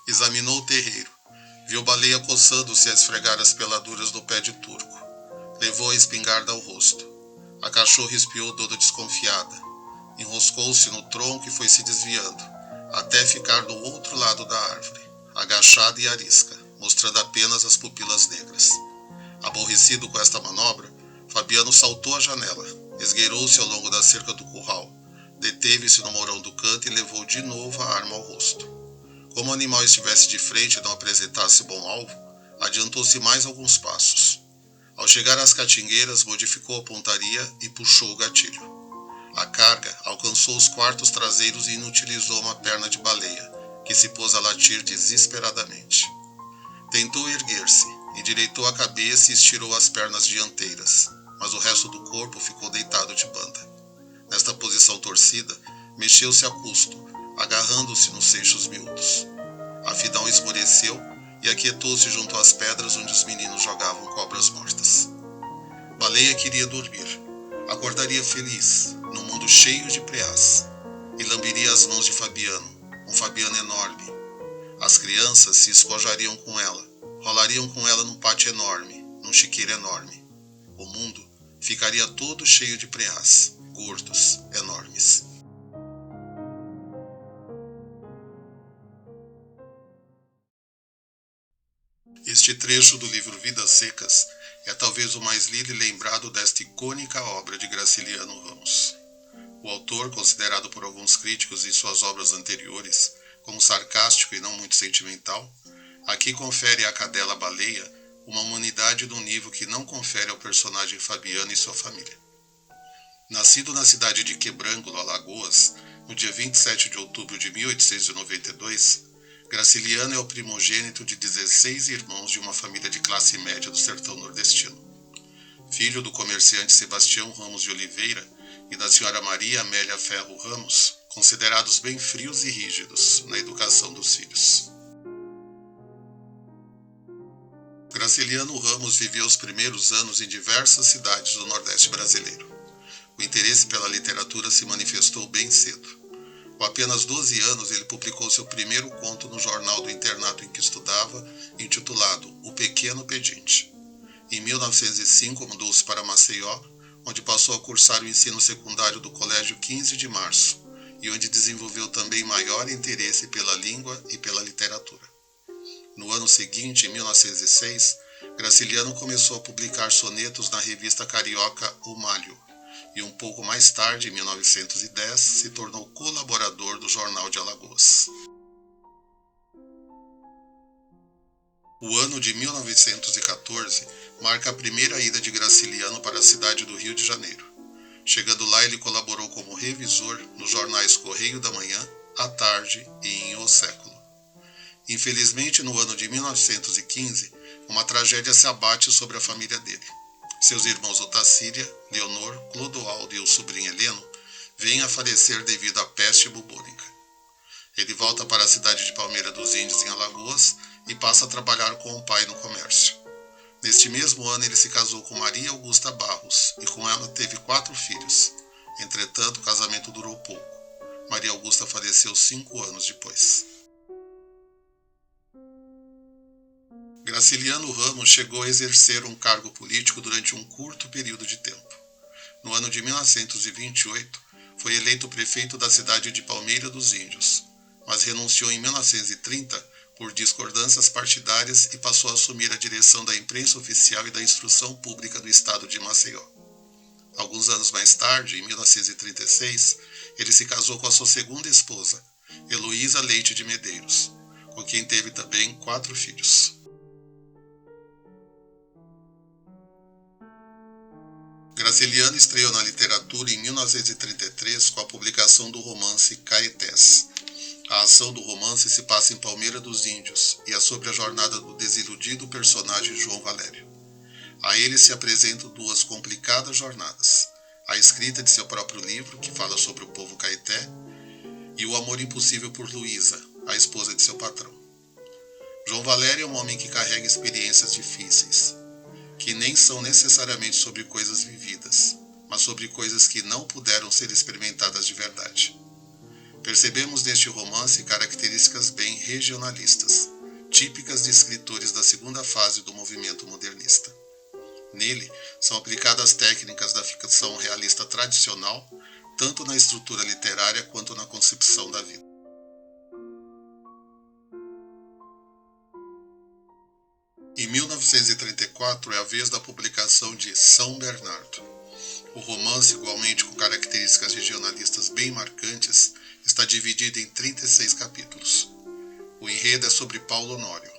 Examinou o terreiro. Viu Baleia coçando-se a esfregar as peladuras do pé de turco. Levou a espingarda ao rosto. A cachorra espiou toda desconfiada. Enroscou-se no tronco e foi se desviando, até ficar do outro lado da árvore, agachada e arisca, mostrando apenas as pupilas negras. Aborrecido com esta manobra, Fabiano saltou a janela, esgueirou-se ao longo da cerca do curral, deteve-se no mourão do canto e levou de novo a arma ao rosto. Como o animal estivesse de frente e não apresentasse bom alvo, adiantou-se mais alguns passos. Ao chegar às catingueiras, modificou a pontaria e puxou o gatilho. A carga alcançou os quartos traseiros e inutilizou uma perna de Baleia, que se pôs a latir desesperadamente. Tentou erguer-se, endireitou a cabeça e estirou as pernas dianteiras, mas o resto do corpo ficou deitado de banda. Nesta posição torcida, mexeu-se a custo, agarrando-se nos seixos miúdos. Afinal esmoreceu e aquietou-se junto às pedras onde os meninos jogavam cobras mortas. Baleia queria dormir. Acordaria feliz, num mundo cheio de preás, e lamberia as mãos de Fabiano, um Fabiano enorme. As crianças se espojariam com ela, rolariam com ela num pátio enorme, num chiqueiro enorme. O mundo ficaria todo cheio de preás, gordos, enormes. Este trecho do livro Vidas Secas é talvez o mais lido e lembrado desta icônica obra de Graciliano Ramos. O autor, considerado por alguns críticos em suas obras anteriores como sarcástico e não muito sentimental, aqui confere à cadela Baleia uma humanidade num nível que não confere ao personagem Fabiano e sua família. Nascido na cidade de Quebrangulo, Alagoas, no dia 27 de outubro de 1892, Graciliano é o primogênito de 16 irmãos de uma família de classe média do sertão nordestino. Filho do comerciante Sebastião Ramos de Oliveira e da senhora Maria Amélia Ferro Ramos, considerados bem frios e rígidos na educação dos filhos. Graciliano Ramos viveu os primeiros anos em diversas cidades do Nordeste brasileiro. O interesse pela literatura se manifestou bem cedo. Com apenas 12 anos, ele publicou seu primeiro conto no jornal do internato em que estudava, intitulado O Pequeno Pedinte. Em 1905, mudou-se para Maceió, onde passou a cursar o ensino secundário do Colégio 15 de Março, e onde desenvolveu também maior interesse pela língua e pela literatura. No ano seguinte, em 1906, Graciliano começou a publicar sonetos na revista carioca O Malho, e um pouco mais tarde, em 1910, se tornou colaborador do Jornal de Alagoas. O ano de 1914 marca a primeira ida de Graciliano para a cidade do Rio de Janeiro. Chegando lá, ele colaborou como revisor nos jornais Correio da Manhã, À Tarde e em O Século. Infelizmente, no ano de 1915, uma tragédia se abate sobre a família dele. Seus irmãos Otacília, Leonor, Clodoaldo e o sobrinho Heleno vêm a falecer devido à peste bubônica. Ele volta para a cidade de Palmeira dos Índios, em Alagoas, e passa a trabalhar com o pai no comércio. Neste mesmo ano, ele se casou com Maria Augusta Barros e com ela teve 4 filhos. Entretanto, o casamento durou pouco. Maria Augusta faleceu 5 anos depois. Graciliano Ramos chegou a exercer um cargo político durante um curto período de tempo. No ano de 1928, foi eleito prefeito da cidade de Palmeira dos Índios, mas renunciou em 1930 por discordâncias partidárias e passou a assumir a direção da imprensa oficial e da instrução pública do estado de Maceió. Alguns anos mais tarde, em 1936, ele se casou com a sua segunda esposa, Heloísa Leite de Medeiros, com quem teve também 4 filhos. Graciliano estreou na literatura em 1933 com a publicação do romance Caetés. A ação do romance se passa em Palmeira dos Índios e é sobre a jornada do desiludido personagem João Valério. A ele se apresentam 2 complicadas jornadas: a escrita de seu próprio livro, que fala sobre o povo caeté, e o amor impossível por Luísa, a esposa de seu patrão. João Valério é um homem que carrega experiências difíceis, que nem são necessariamente sobre coisas vividas, mas sobre coisas que não puderam ser experimentadas de verdade. Percebemos neste romance características bem regionalistas, típicas de escritores da segunda fase do movimento modernista. Nele, são aplicadas técnicas da ficção realista tradicional, tanto na estrutura literária quanto na concepção da vida. Em 1934 é a vez da publicação de São Bernardo. O romance, igualmente com características regionalistas bem marcantes, está dividido em 36 capítulos. O enredo é sobre Paulo Honório,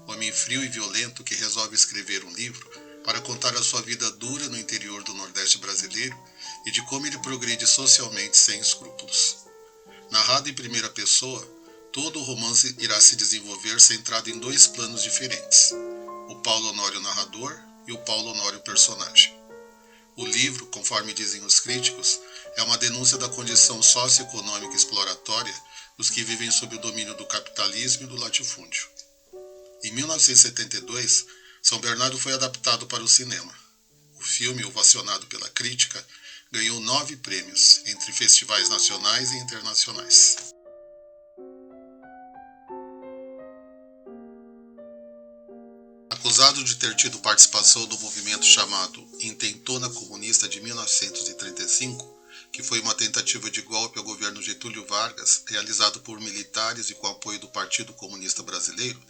homem frio e violento que resolve escrever um livro para contar a sua vida dura no interior do Nordeste brasileiro e de como ele progride socialmente sem escrúpulos. Narrado em primeira pessoa, todo o romance irá se desenvolver centrado em dois planos diferentes: o Paulo Honório narrador e o Paulo Honório personagem. O livro, conforme dizem os críticos, é uma denúncia da condição socioeconômica exploratória dos que vivem sob o domínio do capitalismo e do latifúndio. Em 1972, São Bernardo foi adaptado para o cinema. O filme, ovacionado pela crítica, ganhou 9 prêmios, entre festivais nacionais e internacionais. Acusado de ter tido participação no movimento chamado Intentona Comunista de 1935, que foi uma tentativa de golpe ao governo Getúlio Vargas, realizado por militares e com apoio do Partido Comunista Brasileiro,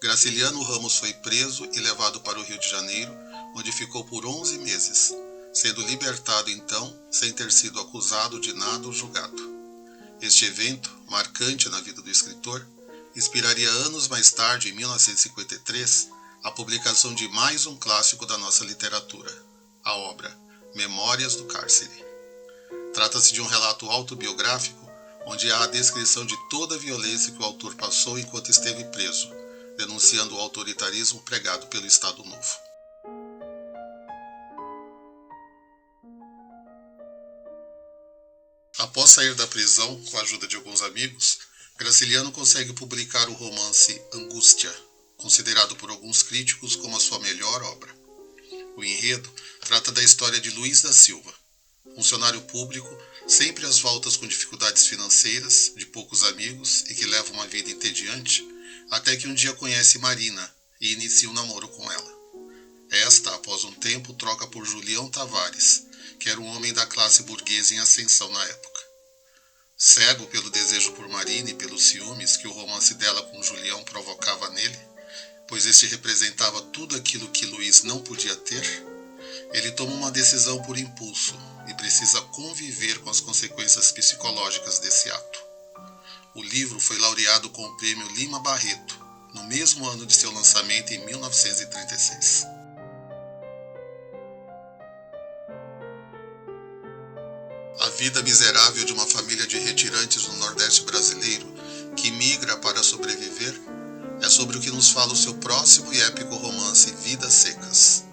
Graciliano Ramos foi preso e levado para o Rio de Janeiro, onde ficou por 11 meses, sendo libertado então, sem ter sido acusado de nada ou julgado. Este evento, marcante na vida do escritor, inspiraria anos mais tarde, em 1953, a publicação de mais um clássico da nossa literatura, a obra Memórias do Cárcere. Trata-se de um relato autobiográfico, onde há a descrição de toda a violência que o autor passou enquanto esteve preso, denunciando o autoritarismo pregado pelo Estado Novo. Após sair da prisão, com a ajuda de alguns amigos, Graciliano consegue publicar o romance Angústia, considerado por alguns críticos como a sua melhor obra. O enredo trata da história de Luiz da Silva, funcionário público, sempre às voltas com dificuldades financeiras, de poucos amigos e que leva uma vida entediante, até que um dia conhece Marina e inicia um namoro com ela. Esta, após um tempo, troca por Julião Tavares, que era um homem da classe burguesa em ascensão na época. Cego pelo desejo por Marina e pelos ciúmes que o romance dela com Julião provocava nele, pois este representava tudo aquilo que Luiz não podia ter, ele toma uma decisão por impulso e precisa conviver com as consequências psicológicas desse ato. O livro foi laureado com o prêmio Lima Barreto, no mesmo ano de seu lançamento em 1936. A vida miserável de uma família de retirantes no Nordeste brasileiro que migra para sobreviver é sobre o que nos fala o seu próximo e épico romance Vidas Secas.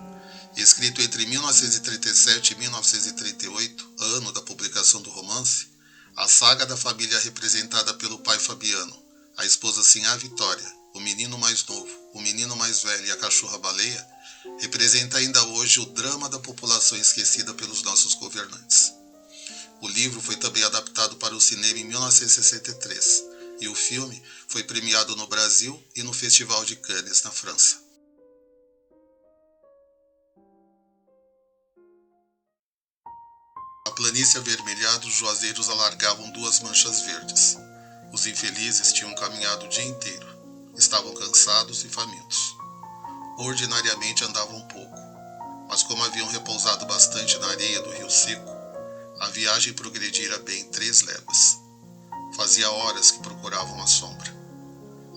Escrito entre 1937 e 1938, ano da publicação do romance, a saga da família representada pelo pai Fabiano, a esposa Sinhá Vitória, o menino mais novo, o menino mais velho e a cachorra-baleia, representa ainda hoje o drama da população esquecida pelos nossos governantes. O livro foi também adaptado para o cinema em 1963 e o filme foi premiado no Brasil e no Festival de Cannes, na França. A planície avermelhada, os juazeiros alargavam 2 manchas verdes. Os infelizes tinham caminhado o dia inteiro. Estavam cansados e famintos. Ordinariamente andavam pouco, mas como haviam repousado bastante na areia do rio seco, a viagem progredira bem 3 léguas. Fazia horas que procuravam a sombra.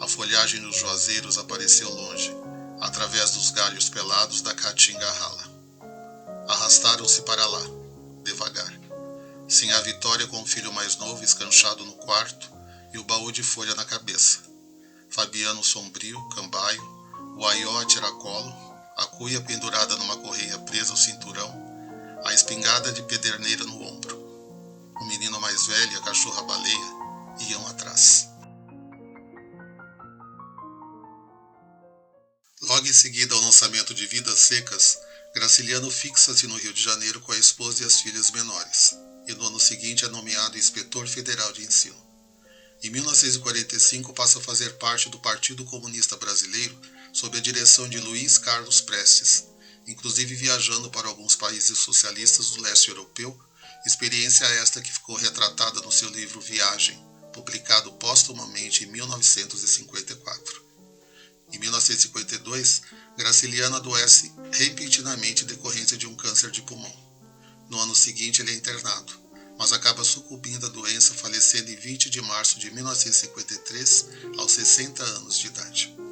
A folhagem dos juazeiros apareceu longe, através dos galhos pelados da caatinga rala. Arrastaram-se para lá, devagar. Sinhá Vitória com o filho mais novo escanchado no quarto e o baú de folha na cabeça. Fabiano sombrio, cambaio, o aió a tiracolo, a cuia pendurada numa correia presa ao cinturão, a espingarda de pederneira no ombro. O menino mais velho e a cachorra-baleia iam atrás. Logo em seguida ao lançamento de Vidas Secas, Graciliano fixa-se no Rio de Janeiro com a esposa e as filhas menores, e no ano seguinte é nomeado inspetor federal de ensino. Em 1945 passa a fazer parte do Partido Comunista Brasileiro sob a direção de Luiz Carlos Prestes, inclusive viajando para alguns países socialistas do leste europeu, experiência esta que ficou retratada no seu livro Viagem, publicado póstumamente em 1954. Em 1952, Graciliano adoece repentinamente em decorrência de um câncer de pulmão. No ano seguinte ele é internado, mas acaba sucumbindo à doença, falecendo em 20 de março de 1953, aos 60 anos de idade.